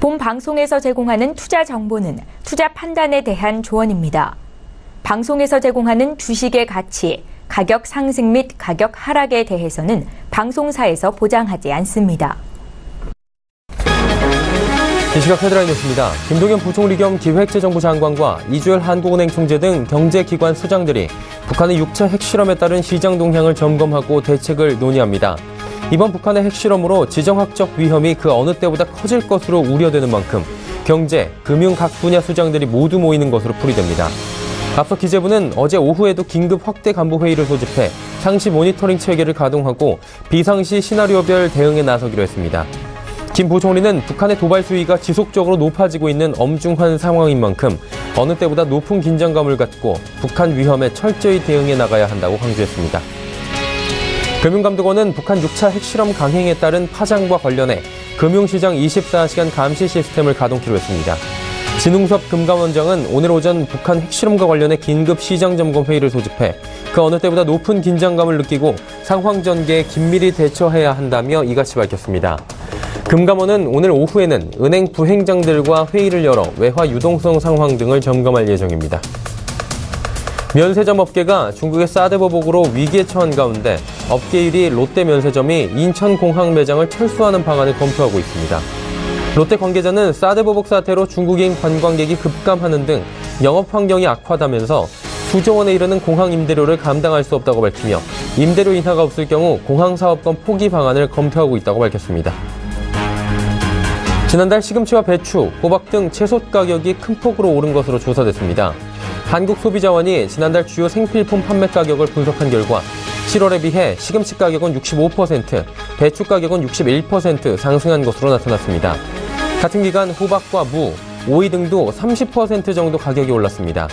본 방송에서 제공하는 투자 정보는 투자 판단에 대한 조언입니다. 방송에서 제공하는 주식의 가치, 가격 상승 및 가격 하락에 대해서는 방송사에서 보장하지 않습니다. 이 시각 헤드라인 뉴스입니다. 김동연 부총리 겸 기획재정부 장관과 이주열 한국은행 총재 등 경제기관 수장들이 북한의 6차 핵실험에 따른 시장 동향을 점검하고 대책을 논의합니다. 이번 북한의 핵실험으로 지정학적 위험이 그 어느 때보다 커질 것으로 우려되는 만큼 경제, 금융 각 분야 수장들이 모두 모이는 것으로 풀이됩니다. 앞서 기재부는 어제 오후에도 긴급 확대 간부 회의를 소집해 상시 모니터링 체계를 가동하고 비상시 시나리오별 대응에 나서기로 했습니다. 김 부총리는 북한의 도발 수위가 지속적으로 높아지고 있는 엄중한 상황인 만큼 어느 때보다 높은 긴장감을 갖고 북한 위험에 철저히 대응해 나가야 한다고 강조했습니다. 금융감독원은 북한 6차 핵실험 강행에 따른 파장과 관련해 금융시장 24시간 감시 시스템을 가동키로 했습니다. 진웅섭 금감원장은 오늘 오전 북한 핵실험과 관련해 긴급 시장 점검 회의를 소집해 그 어느 때보다 높은 긴장감을 느끼고 상황 전개에 긴밀히 대처해야 한다며 이같이 밝혔습니다. 금감원은 오늘 오후에는 은행 부행장들과 회의를 열어 외화 유동성 상황 등을 점검할 예정입니다. 면세점 업계가 중국의 사드 보복으로 위기에 처한 가운데 업계 1위 롯데 면세점이 인천공항 매장을 철수하는 방안을 검토하고 있습니다. 롯데 관계자는 사드 보복 사태로 중국인 관광객이 급감하는 등 영업 환경이 악화되면서 수조 원에 이르는 공항 임대료를 감당할 수 없다고 밝히며 임대료 인하가 없을 경우 공항 사업권 포기 방안을 검토하고 있다고 밝혔습니다. 지난달 시금치와 배추, 호박 등 채소 가격이 큰 폭으로 오른 것으로 조사됐습니다. 한국소비자원이 지난달 주요 생필품 판매 가격을 분석한 결과 7월에 비해 시금치 가격은 65%, 배추 가격은 61% 상승한 것으로 나타났습니다. 같은 기간 호박과 무, 오이 등도 30% 정도 가격이 올랐습니다.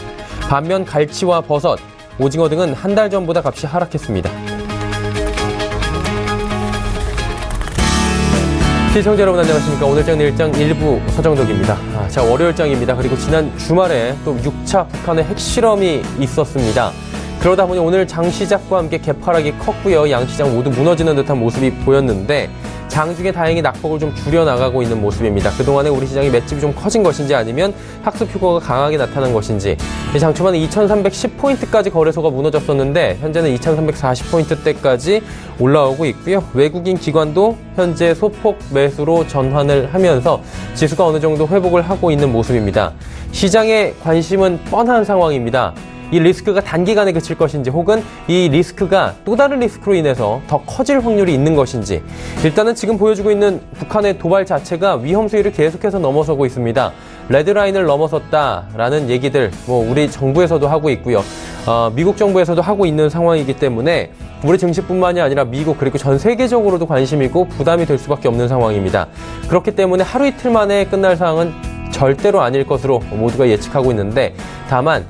반면 갈치와 버섯, 오징어 등은 한 달 전보다 값이 하락했습니다. 시청자 여러분 안녕하십니까. 오늘장 내일장 일부 서정덕입니다. 자, 월요일장입니다. 그리고 지난 주말에 또 6차 북한의 핵실험이 있었습니다. 그러다 보니 오늘 장시작과 함께 개파락이 컸고요. 양시장 모두 무너지는 듯한 모습이 보였는데 장중에 다행히 낙폭을 좀 줄여나가고 있는 모습입니다. 그동안에 우리 시장이 맷집이 좀 커진 것인지 아니면 학습 효과가 강하게 나타난 것인지 장 초반에 2310포인트까지 거래소가 무너졌었는데 현재는 2340포인트대까지 올라오고 있고요. 외국인 기관도 현재 소폭 매수로 전환을 하면서 지수가 어느 정도 회복을 하고 있는 모습입니다. 시장의 관심은 뻔한 상황입니다. 이 리스크가 단기간에 그칠 것인지 혹은 이 리스크가 또 다른 리스크로 인해서 더 커질 확률이 있는 것인지 일단은 지금 보여주고 있는 북한의 도발 자체가 위험 수위를 계속해서 넘어서고 있습니다. 레드라인을 넘어섰다라는 얘기들 우리 정부에서도 하고 있고요. 미국 정부에서도 하고 있는 상황이기 때문에 우리 증시뿐만이 아니라 미국 그리고 전 세계적으로도 관심이고 부담이 될 수밖에 없는 상황입니다. 그렇기 때문에 하루 이틀 만에 끝날 상황은 절대로 아닐 것으로 모두가 예측하고 있는데 다만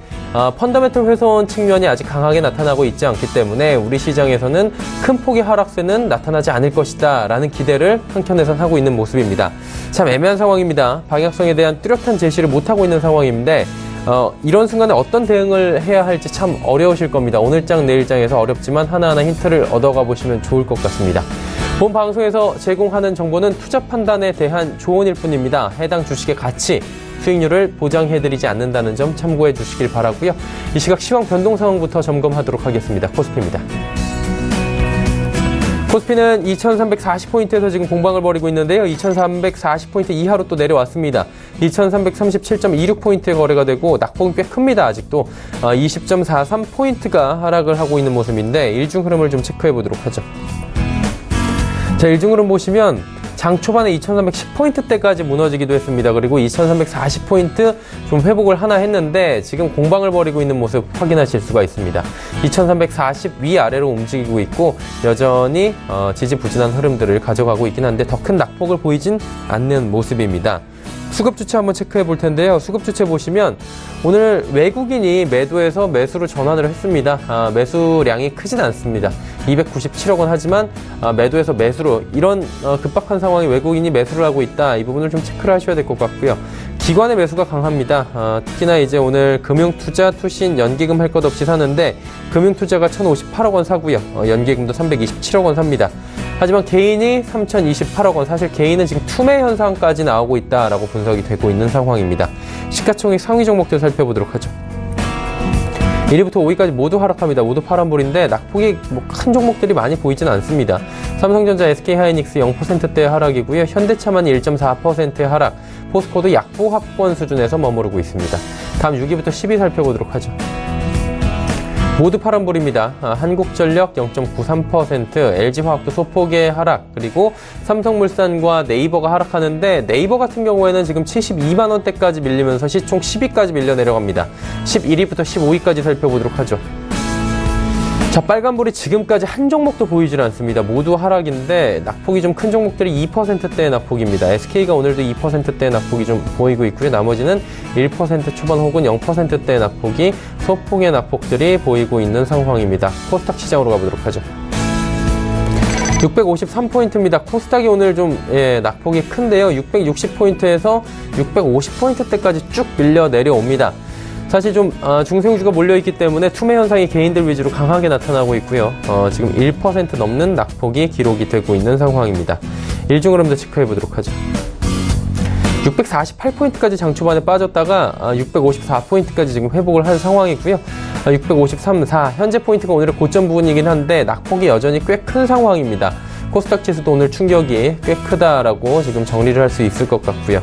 펀더멘털 훼손 측면이 아직 강하게 나타나고 있지 않기 때문에 우리 시장에서는 큰 폭의 하락세는 나타나지 않을 것이다 라는 기대를 한켠에선 하고 있는 모습입니다. 참 애매한 상황입니다. 방향성에 대한 뚜렷한 제시를 못하고 있는 상황인데 이런 순간에 어떤 대응을 해야 할지 참 어려우실 겁니다. 오늘장 내일장에서 어렵지만 하나하나 힌트를 얻어가 보시면 좋을 것 같습니다. 본 방송에서 제공하는 정보는 투자 판단에 대한 조언일 뿐입니다. 해당 주식의 가치, 수익률을 보장해드리지 않는다는 점 참고해 주시길 바라고요. 이 시각 시황 변동 상황부터 점검하도록 하겠습니다. 코스피입니다. 코스피는 2340포인트에서 지금 공방을 벌이고 있는데요. 2340포인트 이하로 또 내려왔습니다. 2337.26포인트에 거래가 되고 낙폭이 꽤 큽니다. 아직도 20.43포인트가 하락을 하고 있는 모습인데 일중 흐름을 좀 체크해 보도록 하죠. 자, 일중 흐름 보시면 장 초반에 2310포인트대까지 무너지기도 했습니다. 그리고 2340포인트 좀 회복을 하나 했는데 지금 공방을 벌이고 있는 모습 확인하실 수가 있습니다. 2340 위아래로 움직이고 있고 여전히 지지부진한 흐름들을 가져가고 있긴 한데 더 큰 낙폭을 보이진 않는 모습입니다. 수급 주체 한번 체크해 볼 텐데요. 수급 주체 보시면 오늘 외국인이 매도해서 매수로 전환을 했습니다. 매수량이 크진 않습니다. 297억 원 하지만 매도해서 매수로 이런 급박한 상황에 외국인이 매수를 하고 있다. 이 부분을 좀 체크를 하셔야 될 것 같고요. 기관의 매수가 강합니다. 특히나 이제 오늘 금융투자, 투신, 연기금 할 것 없이 사는데 금융투자가 1,058억 원 사고요. 연기금도 327억 원 삽니다. 하지만 개인이 3,028억 원, 사실 개인은 지금 투매 현상까지 나오고 있다라고 분석이 되고 있는 상황입니다. 시가총액 상위 종목들 살펴보도록 하죠. 1위부터 5위까지 모두 하락합니다. 모두 파란불인데 낙폭이 큰 종목들이 많이 보이진 않습니다. 삼성전자, SK하이닉스 0%대 하락이고요. 현대차만이 1.4%의 하락, 포스코도 약보합권 수준에서 머무르고 있습니다. 다음 6위부터 10위 살펴보도록 하죠. 모두 파란불입니다. 한국전력 0.93%, LG화학도 소폭의 하락, 그리고 삼성물산과 네이버가 하락하는데 네이버 같은 경우에는 지금 72만 원대까지 밀리면서 시총 10위까지 밀려 내려갑니다. 11위부터 15위까지 살펴보도록 하죠. 자, 빨간불이 지금까지 한 종목도 보이질 않습니다. 모두 하락인데 낙폭이 좀 큰 종목들이 2%대의 낙폭입니다. SK가 오늘도 2%대의 낙폭이 좀 보이고 있고요. 나머지는 1% 초반 혹은 0%대의 낙폭이 소폭의 낙폭들이 보이고 있는 상황입니다. 코스닥 시장으로 가보도록 하죠. 653포인트입니다. 코스닥이 오늘 좀 낙폭이 큰데요. 660포인트에서 650포인트대까지 쭉 밀려 내려옵니다. 사실 좀 중소형주가 몰려있기 때문에 투매 현상이 개인들 위주로 강하게 나타나고 있고요. 지금 1% 넘는 낙폭이 기록이 되고 있는 상황입니다. 일중 흐름도 체크해보도록 하죠. 648포인트까지 장 초반에 빠졌다가 654포인트까지 지금 회복을 한 상황이고요. 653, 4 현재 포인트가 오늘의 고점 부분이긴 한데 낙폭이 여전히 꽤 큰 상황입니다. 코스닥 지수도 오늘 충격이 꽤 크다라고 지금 정리를 할 수 있을 것 같고요.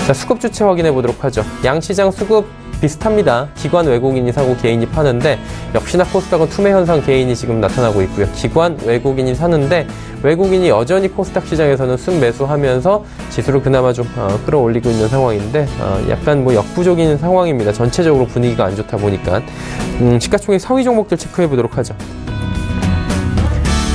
자, 수급 주체 확인해 보도록 하죠. 양시장 수급 비슷합니다. 기관 외국인이 사고 개인이 파는데 역시나 코스닥은 투매 현상 개인이 지금 나타나고 있고요. 기관 외국인이 사는데 외국인이 여전히 코스닥 시장에서는 순매수하면서 지수를 그나마 좀 끌어올리고 있는 상황인데 약간 역부족인 상황입니다. 전체적으로 분위기가 안 좋다 보니까 시가총액 상위 종목들 체크해 보도록 하죠.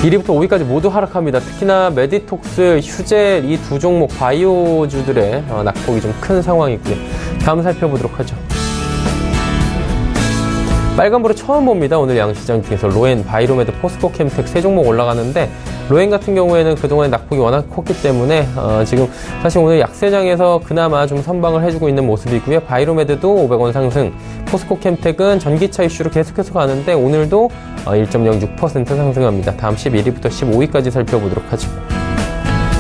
1위부터 5위까지 모두 하락합니다. 특히나 메디톡스, 휴젤 이 두 종목 바이오주들의 낙폭이 좀 큰 상황이고요. 다음 살펴보도록 하죠. 빨간불을 처음 봅니다. 오늘 양시장 중에서 로엔, 바이로메드, 포스코, 캠텍 세 종목 올라가는데 로엔 같은 경우에는 그동안 낙폭이 워낙 컸기 때문에 지금 사실 오늘 약세장에서 그나마 좀 선방을 해주고 있는 모습이고요. 바이로메드도 500원 상승, 포스코, 캠텍은 전기차 이슈로 계속해서 가는데 오늘도 1.06% 상승합니다. 다음 11위부터 15위까지 살펴보도록 하죠.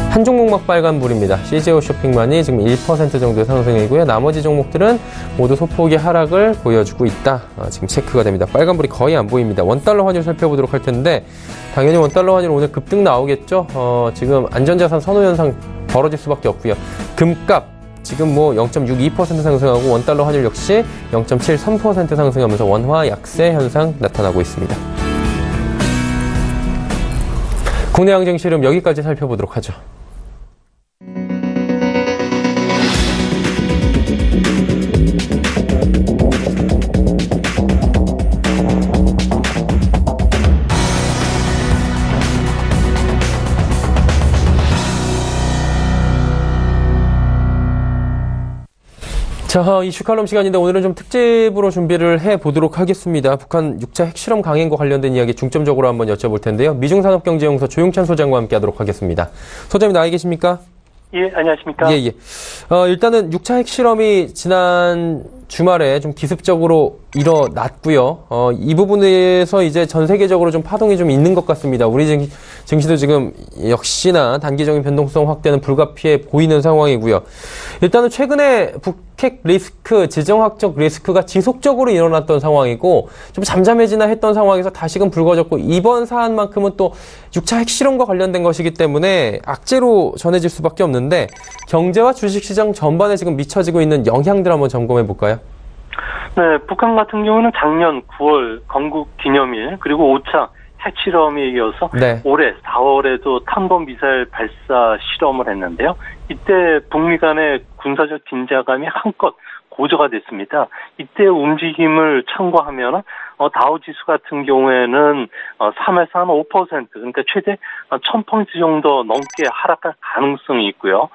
한 종목만 빨간불입니다. CGO 쇼핑만이 지금 1% 정도의 상승이고요. 나머지 종목들은 모두 소폭의 하락을 보여주고 있다. 지금 체크가 됩니다. 빨간불이 거의 안 보입니다. 원달러 환율 살펴보도록 할 텐데 당연히 원달러 환율 오늘 급등 나오겠죠. 지금 안전자산 선호 현상 벌어질 수밖에 없고요. 금값 지금 0.62% 상승하고 원달러 환율 역시 0.73% 상승하면서 원화 약세 현상 나타나고 있습니다. 국내 항쟁 시름 여기까지 살펴보도록 하죠. 자, 이슈 칼럼 시간인데 오늘은 좀 특집으로 준비를 해보도록 하겠습니다. 북한 6차 핵실험 강행과 관련된 이야기 중점적으로 한번 여쭤볼 텐데요. 미중산업경제연구소 조용찬 소장과 함께 하도록 하겠습니다. 소장님 나와 계십니까? 예, 안녕하십니까? 예. 일단은 6차 핵실험이 지난 주말에 좀 기습적으로 일어났고요. 이 부분에서 이제 전 세계적으로 좀 파동이 좀 있는 것 같습니다. 우리 증시도 지금 역시나 단기적인 변동성 확대는 불가피해 보이는 상황이고요. 일단은 최근에 북핵 리스크, 지정학적 리스크가 지속적으로 일어났던 상황이고 좀 잠잠해지나 했던 상황에서 다시금 불거졌고 이번 사안만큼은 또 6차 핵실험과 관련된 것이기 때문에 악재로 전해질 수밖에 없는데 경제와 주식시장 전반에 지금 미쳐지고 있는 영향들 한번 점검해 볼까요? 네, 북한 같은 경우는 작년 9월 건국 기념일 그리고 5차 핵실험에 이어서 네. 올해 4월에도 탄도미사일 발사 실험을 했는데요. 이때 북미 간의 군사적 긴장감이 한껏 고조가 됐습니다. 이때 움직임을 참고하면 다우지수 같은 경우에는 3에서 한 5% 그러니까 최대 1000포인트 정도 넘게 하락할 가능성이 있고요.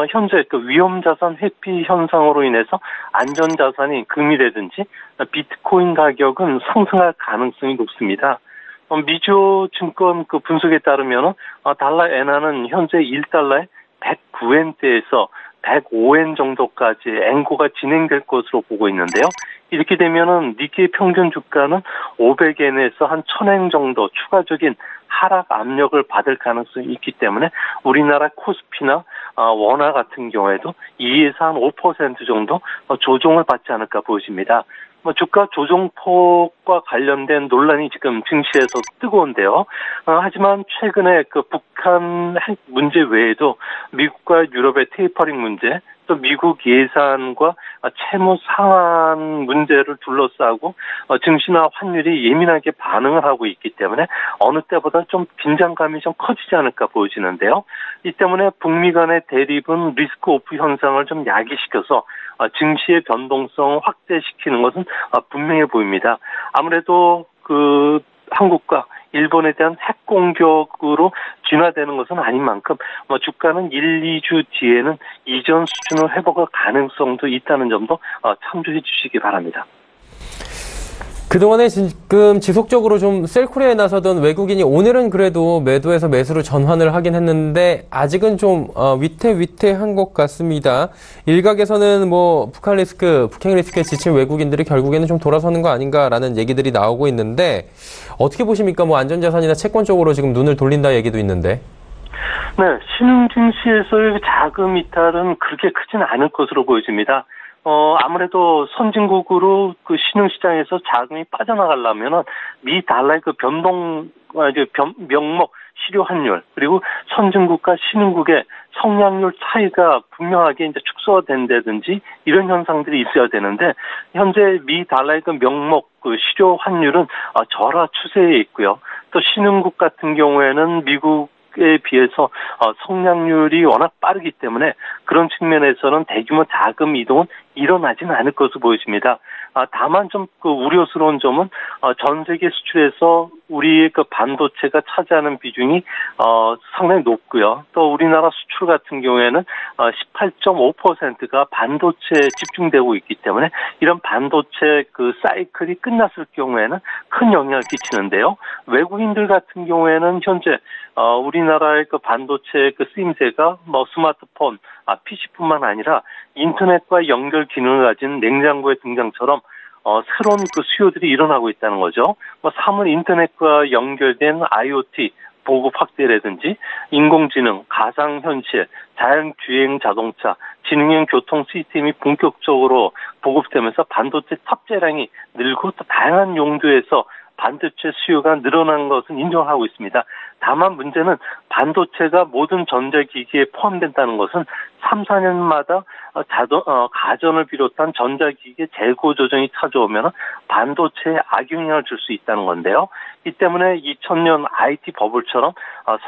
현재 그 위험자산 회피 현상으로 인해서 안전자산이 금이라든지 비트코인 가격은 상승할 가능성이 높습니다. 미주 증권 그 분석에 따르면 달러 엔화는 현재 1달러에 109엔대에서 105엔 정도까지 엔고가 진행될 것으로 보고 있는데요. 이렇게 되면은 니케이 평균 주가는 500엔에서 한 1000엔 정도 추가적인 하락 압력을 받을 가능성이 있기 때문에 우리나라 코스피나 원화 같은 경우에도 2에서 한 5% 정도 조정을 받지 않을까 보여집니다. 주가 조정폭과 관련된 논란이 지금 증시에서 뜨거운데요. 하지만 최근에 그 북한 핵 문제 외에도 미국과 유럽의 테이퍼링 문제, 또 미국 예산과 채무 상한 문제를 둘러싸고 증시나 환율이 예민하게 반응을 하고 있기 때문에 어느 때보다 좀 긴장감이 좀 커지지 않을까 보여지는데요. 이 때문에 북미 간의 대립은 리스크 오프 현상을 좀 야기시켜서 증시의 변동성을 확대시키는 것은 분명해 보입니다. 아무래도 그 한국과 일본에 대한 핵 공격으로 진화되는 것은 아닌 만큼 주가는 1, 2주 뒤에는 이전 수준을 회복할 가능성도 있다는 점도 참조해 주시기 바랍니다. 그동안에 지금 지속적으로 좀 셀코리에 나서던 외국인이 오늘은 그래도 매도에서 매수로 전환을 하긴 했는데 아직은 좀 위태위태한 것 같습니다. 일각에서는 북핵 리스크에 지친 외국인들이 결국에는 좀 돌아서는 거 아닌가라는 얘기들이 나오고 있는데 어떻게 보십니까? 안전자산이나 채권 쪽으로 지금 눈을 돌린다 얘기도 있는데. 네, 신흥 증시에서의 자금 이탈은 그렇게 크지는 않을 것으로 보여집니다. 아무래도 선진국으로 그 신흥시장에서 자금이 빠져나가려면은 미 달러의 그 명목 실효 환율, 그리고 선진국과 신흥국의 성장률 차이가 분명하게 이제 축소된다든지 이런 현상들이 있어야 되는데, 현재 미 달러의 그 명목 그 실효 환율은 절하 추세에 있고요. 또 신흥국 같은 경우에는 미국에 비해서 성장률이 워낙 빠르기 때문에 그런 측면에서는 대규모 자금 이동은 일어나지는 않을 것으로 보여집니다. 다만 좀 그 우려스러운 점은 전 세계 수출에서 우리의 그 반도체가 차지하는 비중이 상당히 높고요. 또 우리나라 수출 같은 경우에는 18.5%가 반도체에 집중되고 있기 때문에 이런 반도체 그 사이클이 끝났을 경우에는 큰 영향을 끼치는데요. 외국인들 같은 경우에는 현재 우리나라의 그 반도체 그 쓰임새가 스마트폰, PC뿐만 아니라 인터넷과 연결 기능을 가진 냉장고의 등장처럼 새로운 그 수요들이 일어나고 있다는 거죠. 사물 인터넷과 연결된 IoT 보급 확대라든지 인공지능, 가상현실, 자율주행 자동차, 지능형 교통 시스템이 본격적으로 보급되면서 반도체 탑재량이 늘고 또 다양한 용도에서 반도체 수요가 늘어난 것은 인정하고 있습니다. 다만 문제는 반도체가 모든 전자기기에 포함된다는 것은 3, 4년마다 가전을 비롯한 전자기기의 재고 조정이 찾아오면 반도체에 악영향을 줄 수 있다는 건데요. 이 때문에 2000년 IT 버블처럼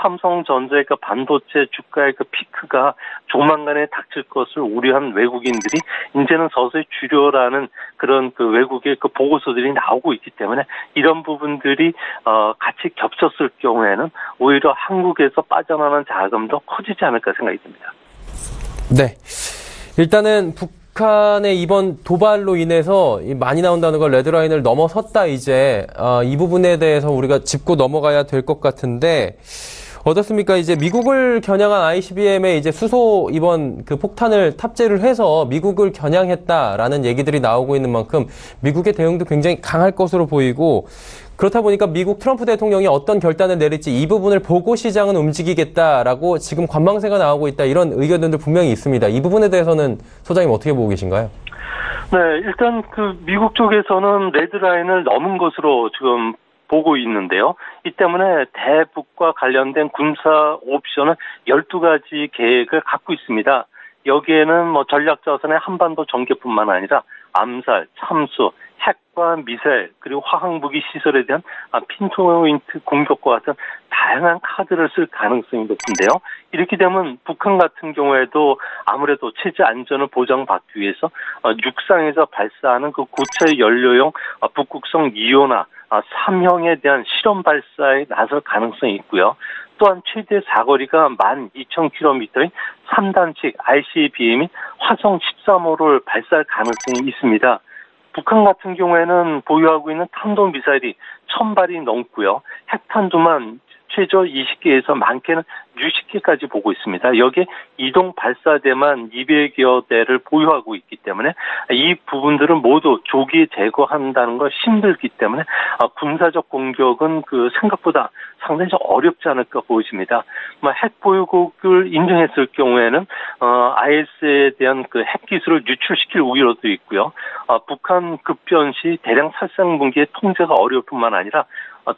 삼성전자의 그 반도체 주가의 그 피크가 조만간에 닥칠 것을 우려한 외국인들이 이제는 서서히 주려라는 그런 그 외국의 그 보고서들이 나오고 있기 때문에 이런 부분들이 같이 겹쳤을 경우에는 오히려 한국에서 빠져나가는 자금도 커지지 않을까 생각이 듭니다. 네. 일단은 북한의 이번 도발로 인해서 많이 나온다는 걸 레드라인을 넘어섰다 이제 이 부분에 대해서 우리가 짚고 넘어가야 될 것 같은데 어떻습니까? 이제 미국을 겨냥한 ICBM에 이제 수소 이번 그 폭탄을 탑재를 해서 미국을 겨냥했다라는 얘기들이 나오고 있는 만큼 미국의 대응도 굉장히 강할 것으로 보이고 그렇다 보니까 미국 트럼프 대통령이 어떤 결단을 내릴지 이 부분을 보고 시장은 움직이겠다라고 지금 관망세가 나오고 있다 이런 의견들도 분명히 있습니다. 이 부분에 대해서는 소장님 어떻게 보고 계신가요? 네, 일단 그 미국 쪽에서는 레드라인을 넘은 것으로 지금 보고 있는데요. 이 때문에 대북과 관련된 군사 옵션은 12가지 계획을 갖고 있습니다. 여기에는 전략자산의 한반도 전개뿐만 아니라 암살, 참수, 핵과 미사일 그리고 화학무기 시설에 대한 핀포인트 공격과 같은 다양한 카드를 쓸 가능성이 높은데요. 이렇게 되면 북한 같은 경우에도 아무래도 체제 안전을 보장받기 위해서 육상에서 발사하는 그 고체 연료용 북극성 2호나 3형에 대한 실험 발사에 나설 가능성이 있고요. 또한 최대 사거리가 12,000km인 3단식 ICBM인 화성 13호를 발사할 가능성이 있습니다. 북한 같은 경우에는 보유하고 있는 탄도미사일이 1000발이 넘고요. 핵탄두만 최저 20개에서 많게는 60개 10개까지 보고 있습니다. 여기에 이동 발사대만 200여 대를 보유하고 있기 때문에 이 부분들은 모두 조기에 제거한다는 걸 힘들기 때문에 군사적 공격은 그 생각보다 상당히 좀 어렵지 않을까 보여집니다. 핵 보유국을 인정했을 경우에는 IS에 대한 그 핵 기술을 유출시킬 우려도 있고요. 북한 급변 시 대량 살상 무기의 통제가 어려울 뿐만 아니라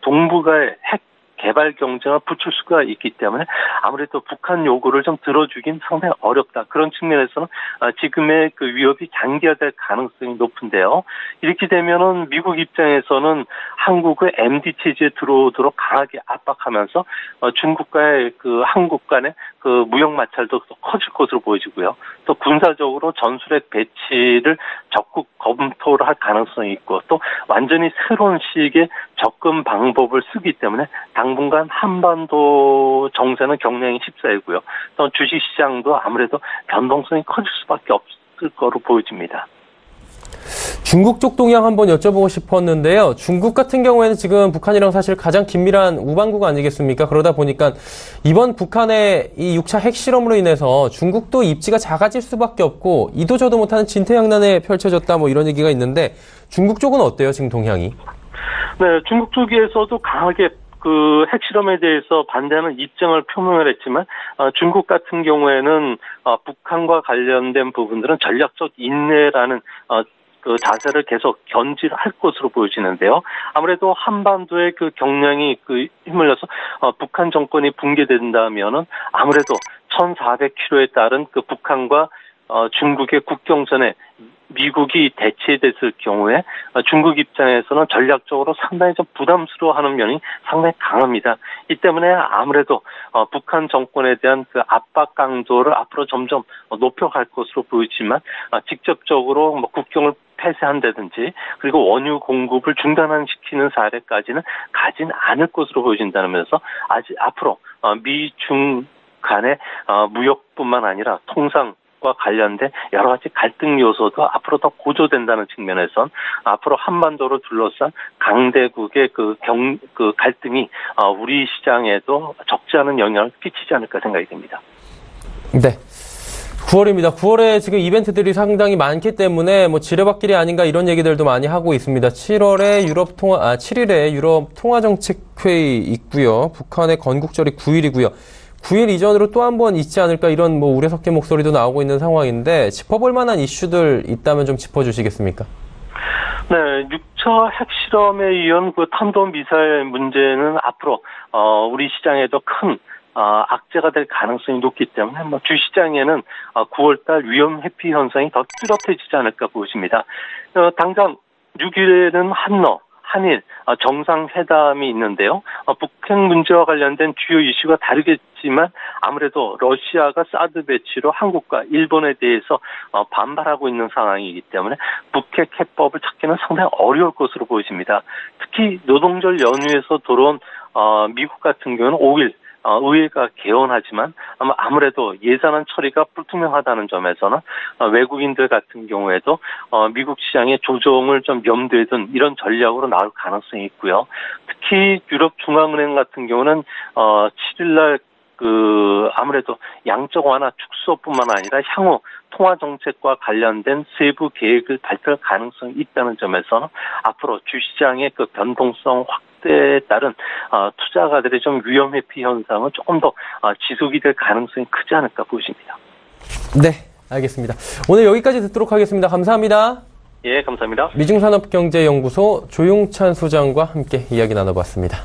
동북아의 핵 개발 경쟁을 붙일 수가 있기 때문에 아무래도 북한 요구를 좀 들어주긴 상당히 어렵다. 그런 측면에서는 지금의 그 위협이 장기화될 가능성이 높은데요. 이렇게 되면은 미국 입장에서는 한국의 MD 체제에 들어오도록 강하게 압박하면서 중국과의 그 한국 간의 그 무역 마찰도 커질 것으로 보여지고요. 또 군사적으로 전술핵 배치를 적극 검토를 할 가능성이 있고 또 완전히 새로운 식의 접근 방법을 쓰기 때문에 당분간 한반도 정세는 경량이 십사이고요. 또 주식시장도 아무래도 변동성이 커질 수밖에 없을 거로 보여집니다. 중국 쪽 동향 한번 여쭤보고 싶었는데요. 중국 같은 경우에는 지금 북한이랑 사실 가장 긴밀한 우방국 아니겠습니까? 그러다 보니까 이번 북한의 이 6차 핵실험으로 인해서 중국도 입지가 작아질 수밖에 없고 이도 저도 못하는 진퇴양난에 펼쳐졌다 뭐 이런 얘기가 있는데 중국 쪽은 어때요? 지금 동향이? 네, 중국 쪽에서도 강하게 그 핵실험에 대해서 반대하는 입장을 표명을 했지만 중국 같은 경우에는 북한과 관련된 부분들은 전략적 인내라는 그 자세를 계속 견지할 것으로 보여지는데요. 아무래도 한반도의 그 경량이 그 힘을 내서 북한 정권이 붕괴된다면은 아무래도 1,400km에 따른 그 북한과 중국의 국경선에 미국이 대치됐을 경우에 중국 입장에서는 전략적으로 상당히 좀 부담스러워하는 면이 상당히 강합니다. 이 때문에 아무래도 북한 정권에 대한 그 압박 강도를 앞으로 점점 높여갈 것으로 보이지만 직접적으로 뭐 국경을 폐쇄한다든지 그리고 원유 공급을 중단시키는 사례까지는 가진 않을 것으로 보여진다면서 아직 앞으로 미중 간의 무역뿐만 아니라 통상 과 관련된 여러 가지 갈등 요소도 앞으로 더 고조된다는 측면에선 앞으로 한반도를 둘러싼 강대국의 그 갈등이 우리 시장에도 적지 않은 영향을 끼치지 않을까 생각이 됩니다. 네. 9월입니다. 9월에 지금 이벤트들이 상당히 많기 때문에 뭐 지뢰밭길이 아닌가 이런 얘기들도 많이 하고 있습니다. 7일에 유럽 통화정책회의 있고요. 북한의 건국절이 9일이고요. 9일 이전으로 또 한 번 있지 않을까 이런 뭐 우려 섞인 목소리도 나오고 있는 상황인데 짚어볼 만한 이슈들 있다면 좀 짚어주시겠습니까? 네, 6차 핵실험에 의한 그 탄도미사일 문제는 앞으로 우리 시장에도 큰 악재가 될 가능성이 높기 때문에 뭐 주시장에는 9월달 위험 회피 현상이 더 뚜렷해지지 않을까 보십니다. 당장 6일에는 한일 정상회담이 있는데요. 북핵 문제와 관련된 주요 이슈가 다르겠지만 아무래도 러시아가 사드 배치로 한국과 일본에 대해서 반발하고 있는 상황이기 때문에 북핵 해법을 찾기는 상당히 어려울 것으로 보여집니다. 특히 노동절 연휴에서 돌아온 미국 같은 경우는 5일 의회가 개원하지만 아무래도 예산안 처리가 불투명하다는 점에서는 외국인들 같은 경우에도 미국 시장의 조정을 좀 염두에 둔 이런 전략으로 나올 가능성이 있고요. 특히 유럽중앙은행 같은 경우는 7일날 아무래도 양적 완화 축소뿐만 아니라 향후 통화 정책과 관련된 세부 계획을 발표할 가능성이 있다는 점에서는 앞으로 주시장의 그 변동성 확대에 따른 투자가들의 좀 위험 회피 현상은 조금 더 지속이 될 가능성이 크지 않을까 보십니다. 네, 알겠습니다. 오늘 여기까지 듣도록 하겠습니다. 감사합니다. 예, 감사합니다. 미중산업경제연구소 조용찬 소장과 함께 이야기 나눠봤습니다.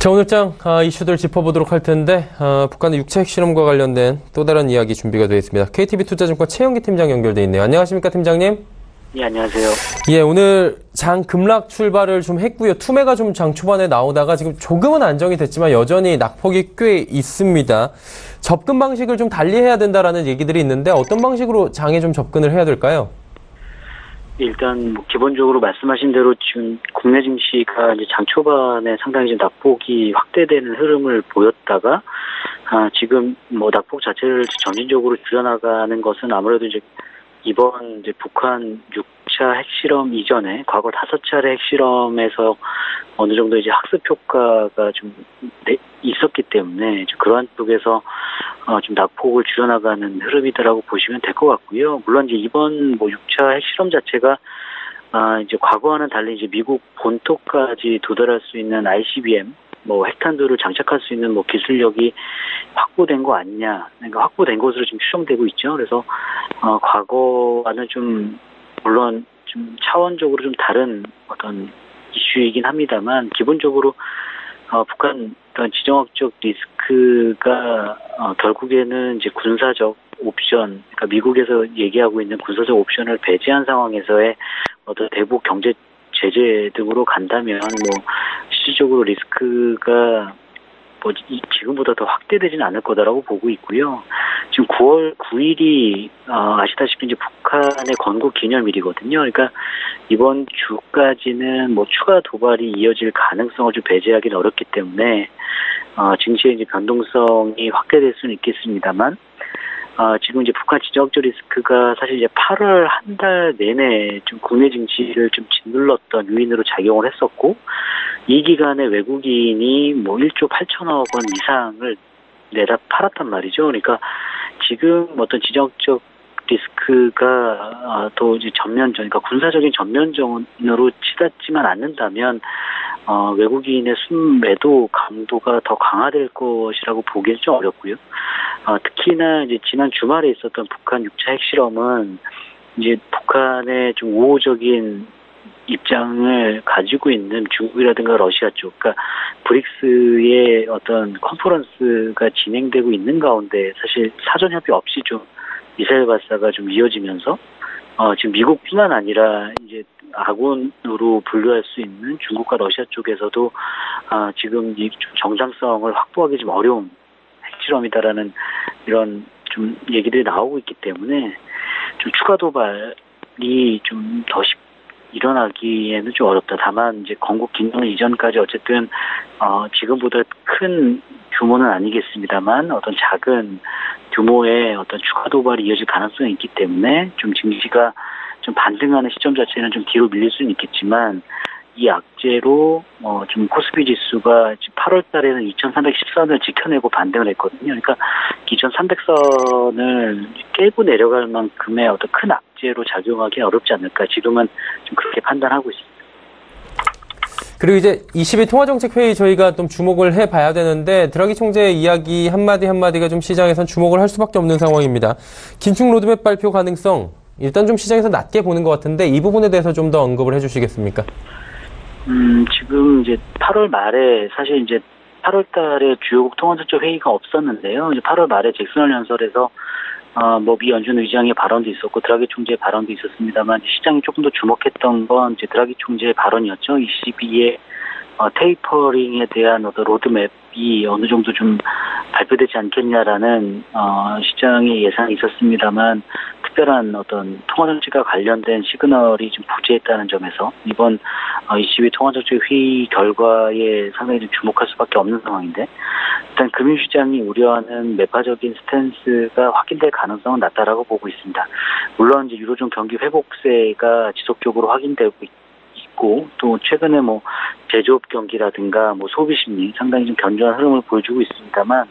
자, 오늘장 이슈들 짚어보도록 할 텐데 북한의 6차 핵실험과 관련된 또 다른 이야기 준비가 되어 있습니다. KTB 투자증권 최영기 팀장 연결돼 있네요. 안녕하십니까, 팀장님? 예, 안녕하세요. 예, 오늘 장 급락 출발을 좀 했고요. 투매가 좀 장 초반에 나오다가 지금 조금은 안정이 됐지만 여전히 낙폭이 꽤 있습니다. 접근 방식을 좀 달리해야 된다라는 얘기들이 있는데 어떤 방식으로 장에 좀 접근을 해야 될까요? 일단 뭐 기본적으로 말씀하신 대로 지금 국내 증시가 이제 장 초반에 상당히 좀 낙폭이 확대되는 흐름을 보였다가 지금 뭐 낙폭 자체를 점진적으로 줄여나가는 것은 아무래도 이제 이번 이제 북한 6차 핵실험 이전에 과거 5차례 핵실험에서 어느 정도 이제 학습 효과가 좀 있었기 때문에 그러한 쪽에서 좀 낙폭을 줄여나가는 흐름이다라고 보시면 될 것 같고요. 물론 이제 이번 뭐 6차 핵실험 자체가 이제 과거와는 달리 이제 미국 본토까지 도달할 수 있는 ICBM 뭐 핵탄두를 장착할 수 있는 뭐 기술력이 확보된 거 아니냐, 그러니까 확보된 것으로 지금 추정되고 있죠. 그래서 과거와는 좀 물론 좀 차원적으로 좀 다른 어떤 이슈이긴 합니다만 기본적으로 북한 어떤 지정학적 리스크가 결국에는 이제 군사적 옵션, 그러니까 미국에서 얘기하고 있는 군사적 옵션을 배제한 상황에서의 어떤 대북 경제 제재 등으로 간다면 뭐 실질적으로 리스크가 뭐 지금보다 더 확대되지는 않을 거다라고 보고 있고요. 지금 9월 9일이 아시다시피 이제 북한의 건국 기념일이거든요. 그러니까 이번 주까지는 뭐 추가 도발이 이어질 가능성을 좀 배제하기는 어렵기 때문에 증시의 이제 변동성이 확대될 수는 있겠습니다만. 지금 이제 북한 지정학적 리스크가 사실 이제 8월 한 달 내내 좀 국내 증시를 좀 짓눌렀던 요인으로 작용을 했었고, 이 기간에 외국인이 뭐 1조 8천억 원 이상을 내다 팔았단 말이죠. 그러니까 지금 어떤 지정학적 리스크가 또 이제 전면전, 그러니까 군사적인 전면전으로 치닫지만 않는다면 외국인의 순매도 강도가 더 강화될 것이라고 보기는 좀 어렵고요. 특히나 이제 지난 주말에 있었던 북한 6차 핵실험은 이제 북한의 좀 우호적인 입장을 가지고 있는 중국이라든가 러시아 쪽, 그러니까 브릭스의 어떤 컨퍼런스가 진행되고 있는 가운데 사실 사전 협의 없이 좀 미사일 발사가 좀 이어지면서 지금 미국뿐만 아니라 이제 아군으로 분류할 수 있는 중국과 러시아 쪽에서도 지금 이 정상성을 확보하기 좀 어려운 핵실험이다라는 이런 좀 얘기들이 나오고 있기 때문에 좀 추가 도발이 좀 더 일어나기에는 좀 어렵다. 다만 이제 건국 기념일 이전까지 어쨌든 지금보다 큰 규모는 아니겠습니다만 어떤 작은 규모의 어떤 추가 도발이 이어질 가능성이 있기 때문에 좀 증시가 좀 반등하는 시점 자체는 좀 뒤로 밀릴 수는 있겠지만 이 악재로 좀 코스피 지수가 8월 달에는 2310선을 지켜내고 반등을 했거든요. 그러니까 2300선을 깨고 내려갈 만큼의 어떤 큰 악재로 작용하기 어렵지 않을까. 지금은 좀 그렇게 판단하고 있습니다. 그리고 이제 22 통화정책회의 저희가 좀 주목을 해봐야 되는데 드라기 총재의 이야기 한마디 한마디가 좀 시장에선 주목을 할 수밖에 없는 상황입니다. 긴축 로드맵 발표 가능성 일단 좀 시장에서 낮게 보는 것 같은데 이 부분에 대해서 좀 더 언급을 해주시겠습니까? 지금 이제 8월 말에 사실 이제 8월 달에 주요국 통화정책 회의가 없었는데요. 이제 8월 말에 잭슨홀 연설에서 뭐 미 연준 의장의 발언도 있었고 드라기 총재의 발언도 있었습니다만 시장이 조금 더 주목했던 건 이제 드라기 총재의 발언이었죠. 22의 테이퍼링에 대한 어떤 로드맵이 어느 정도 좀 발표되지 않겠냐라는 시장의 예상이 있었습니다만 특별한 어떤 통화정책과 관련된 시그널이 좀 부재했다는 점에서 이번 22 통화정책 회의 결과에 상당히 좀 주목할 수밖에 없는 상황인데 일단 금융시장이 우려하는 매파적인 스탠스가 확인될 가능성은 낮다라고 보고 있습니다. 물론 이제 유로존 경기 회복세가 지속적으로 확인되고 있고 또 최근에 뭐 제조업 경기라든가 뭐 소비 심리 상당히 좀 견조한 흐름을 보여주고 있습니다만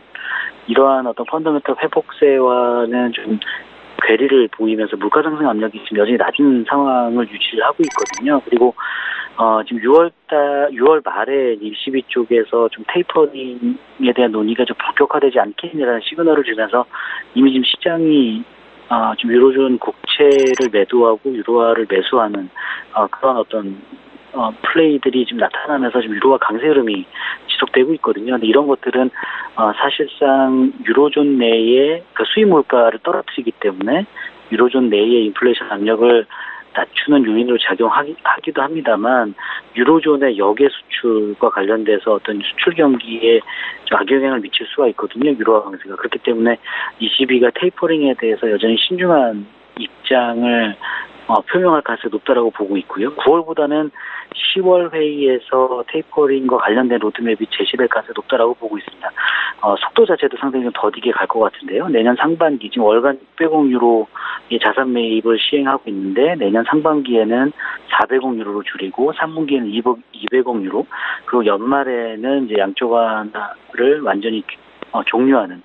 이러한 어떤 펀더멘털 회복세와는 좀 괴리를 보이면서 물가 상승 압력이 지금 여전히 낮은 상황을 유지를 하고 있거든요. 그리고 지금 6월 말에 22 쪽에서 좀 테이퍼링에 대한 논의가 좀 본격화되지 않겠냐라는 시그널을 주면서 이미 지금 시장이 좀 유로존 국채를 매도하고 유로화를 매수하는 그런 어떤 플레이들이 지금 나타나면서 지금 유로화 강세 흐름이 지속되고 있거든요. 근데 이런 것들은 사실상 유로존 내의 그 수입 물가를 떨어뜨리기 때문에 유로존 내의 인플레이션 압력을 낮추는 요인으로 작용하기도 합니다만 유로존의 역의 수출과 관련돼서 어떤 수출 경기에 악영향을 미칠 수가 있거든요. 유로화 강세가. 그렇기 때문에 ECB가 테이퍼링에 대해서 여전히 신중한 입장을 표명할 가능성이 높다라고 보고 있고요. 9월보다는 10월 회의에서 테이퍼링과 관련된 로드맵이 제시될 가능성이 높다라고 보고 있습니다. 속도 자체도 상당히 좀 더디게 갈 것 같은데요. 내년 상반기 지금 월간 600억 유로의 자산 매입을 시행하고 있는데 내년 상반기에는 400억 유로로 줄이고 3분기에는 200억 유로 그리고 연말에는 이제 양쪽 완화를 완전히 종료하는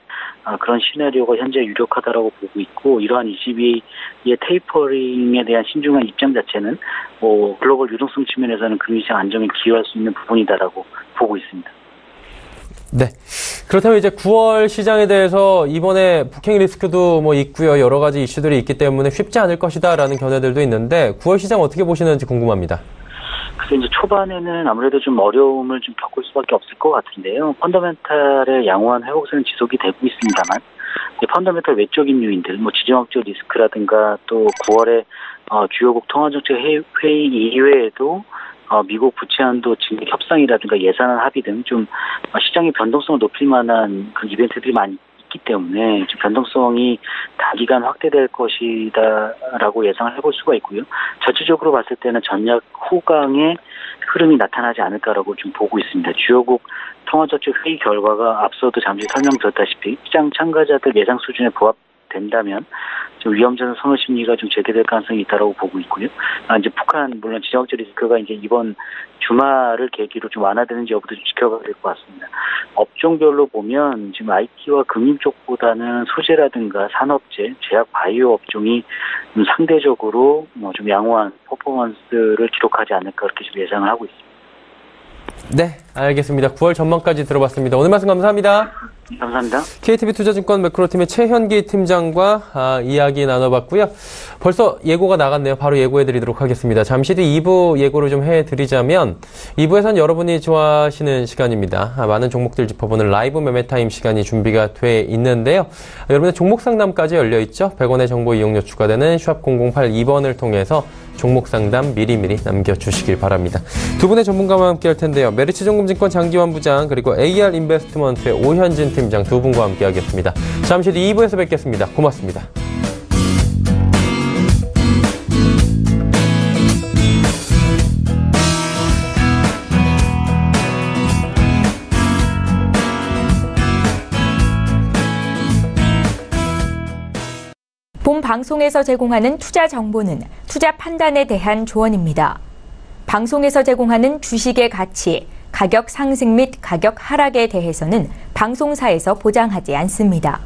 그런 시나리오가 현재 유력하다라고 보고 있고 이러한 ECB의 테이퍼링에 대한 신중한 입장 자체는 글로벌 유동성 측면에서는 금융시장 안정에 기여할 수 있는 부분이다라고 보고 있습니다. 네. 그렇다면 이제 9월 시장에 대해서 이번에 북행 리스크도 있고요. 여러 가지 이슈들이 있기 때문에 쉽지 않을 것이다라는 견해들도 있는데 9월 시장 어떻게 보시는지 궁금합니다. 그래서 이제 초반에는 아무래도 좀 어려움을 좀 겪을 수밖에 없을 것 같은데요. 펀더멘탈의 양호한 회복세는 지속이 되고 있습니다만, 펀더멘탈 외적인 요인들, 지정학적 리스크라든가 또 9월에 주요국 통화정책 회의 이외에도 미국 부채 한도 증액 협상이라든가 예산안 합의 등 좀 시장의 변동성을 높일 만한 그 이벤트들이 많이 있기 때문에 변동성이 단기간 확대될 것이다라고 예상을 해볼 수가 있고요. 전체적으로 봤을 때는 전략 호강의 흐름이 나타나지 않을까라고 좀 보고 있습니다. 주요국 통화정책 회의 결과가 앞서도 잠시 설명드렸다시피 시장 참가자들 예상 수준에 부합된다면 좀 위험전 선호 심리가 좀 재개될 가능성이 있다라고 보고 있고요. 이제 북한 물론 지정학적 리스크가 이제 이번 주말을 계기로 좀 완화되는지 여부도 좀 지켜봐야 될 것 같습니다. 업종별로 보면 지금 IT와 금융 쪽보다는 소재라든가 산업재, 제약 바이오 업종이 좀 상대적으로 좀 양호한 퍼포먼스를 기록하지 않을까 그렇게 좀 예상을 하고 있습니다. 네, 알겠습니다. 9월 전망까지 들어봤습니다. 오늘 말씀 감사합니다. 감사합니다. KTB투자증권 매크로팀의 최현기 팀장과 이야기 나눠봤고요. 벌써 예고가 나갔네요. 바로 예고해드리도록 하겠습니다. 잠시 뒤 2부 예고를 좀 해드리자면 2부에선 여러분이 좋아하시는 시간입니다. 많은 종목들 짚어보는 라이브 매매타임 시간이 준비가 돼 있는데요. 여러분의 종목 상담까지 열려있죠. 100원의 정보 이용료 추가되는 샵 0082번을 통해서 종목 상담 미리미리 남겨주시길 바랍니다. 두 분의 전문가와 함께 할 텐데요. 메리츠증권증권 장기환 부장 그리고 AR 인베스트먼트의 오현진 팀장 두 분과 함께 하겠습니다. 잠시 뒤 2부에서 뵙겠습니다. 고맙습니다. 본 방송에서 제공하는 투자 정보는 투자 판단에 대한 조언입니다. 방송에서 제공하는 주식의 가치, 가격 상승 및 가격 하락에 대해서는 방송사에서 보장하지 않습니다.